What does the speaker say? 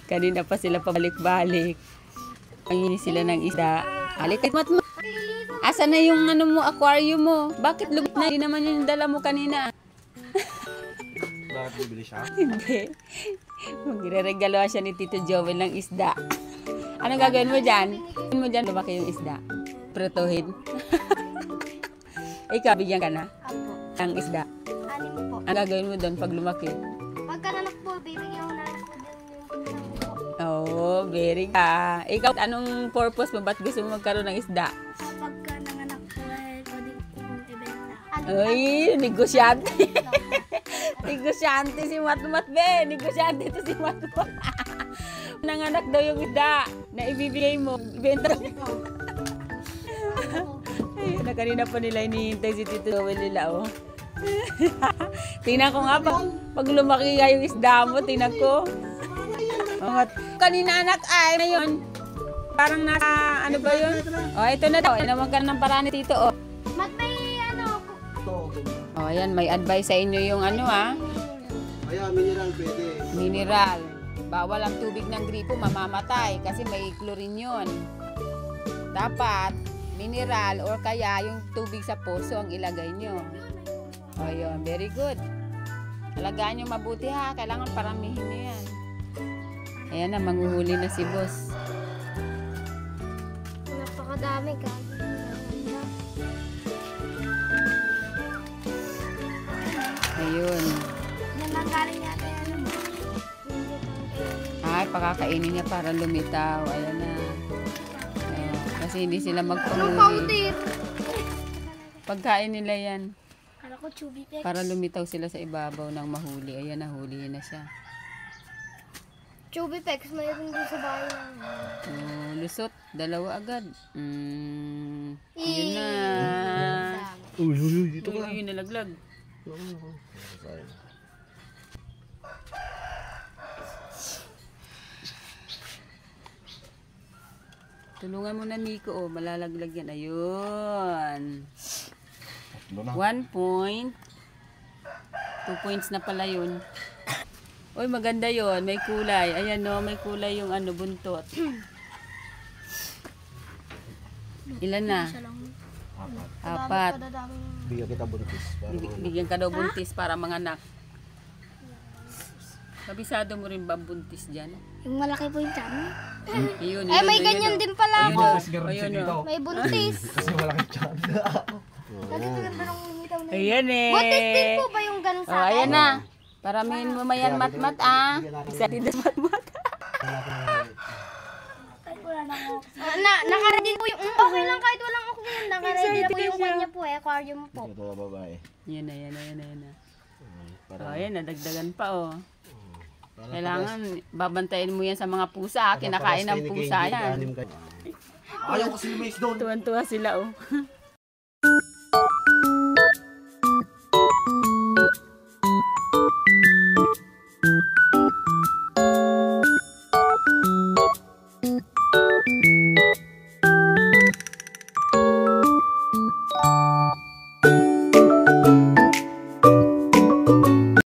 Kanina pa sila pabalik-balik. Pangini sila ng isda. Alik, mat. Asa na yung ano mo, aquarium mo? Bakit lubit na? Hindi naman yung dala mo kanina. Bakit bibili siya? Hindi. Magre-regalo siya ni Tito Joel ng isda. Anong gagawin mo dyan? Gagawin mo dyan, lumaki yung isda. Prituhin. Ikaw, bigyan ka na? Apo. Ang isda. Anim po. Ang gagawin mo doon pag lumaki? Pagka nanak po, bibigyan ko na lang po din yung po. Oh, very good. Ikaw, anong purpose mo? Ba't gusto mo magkaroon ng isda? Pagka nanganak po, pwede kong ibenta. Ay, negosyante. Negosyante si Matmat, be. Negosyante to si Matmat. Nanganak daw yung isda na ibibigay mo. Ibenta mo. Ayun, na kanina pa nila hinihintay si Tito Joel nila, oh. Tingnan ko nga, pag lumaki nga yung isda mo, tingnan ko. Kanina anak ay, ngayon, parang nasa, ano ba yun? Oh, ito na daw. Naman ka ng parani, Tito, oh. Mat, may ano, Oh, ayan, may advice sa inyo yung ano, ah. Kaya mineral pwede. Mineral. Bawal ang tubig ng gripo, mamamatay kasi may chlorine yun. Dapat, mineral or kaya yung tubig sa poso ang ilagay nyo. O yun, very good. Alagaan nyo mabuti ha, kailangan paramihin nyo yan. Ayan na, manguhuli na si boss. napakadami ka. Ayun. Yan ang galing yata yan mo. Ay, pakakainin niya para lumitaw. Ayan na. Ayan. Kasi hindi sila magpanguli. Pagkain nila yan. Kala ko chubby pex. Para lumitaw sila sa ibabaw ng mahuli. Ayan na, hulihin na siya. Chubby pex, mayroon din sa bahay namin. Oh, lusot. Dalawa agad. Yun na. Uy, dito ka. Uy, nalaglag. Tulungan mo na, Nico. Oh, malalaglag yan. Ayun. 1 point. 2 points na pala yun. Uy, maganda yun. May kulay. Ayan, no. May kulay yung ano, buntot. Ilan na? Apat. Bigyan kita buntis. Bigyan ka daw buntis para manganak. Kabisado mo rin ba buntis dyan? Yung malaki po yung tiyan. Ayun, Eh, may ganyan din pala ako. Ayun, oh. May buntis. Kasi malaki tiyan. Dati maganda nung lumitaw na yun. Ayan eh. Buntis din po ba yung ganun sa Oh, akin? ayan na. Paramihin mo mayan, mat-mat ah. Isa din na mat-mat. Nakaready po yung... Okay lang kahit walang oxygen. Nakaready po yung kanya po eh. Aquarium po. Ito babae. Yan na, yan na, yan na, yan na. Oh, ayan, nadagdagan pa oh. Kailangan babantayin mo yan sa mga pusa. Kinakain ng pusa yan. Ayaw kasi may isdon. Tuwan-tuwa sila oh.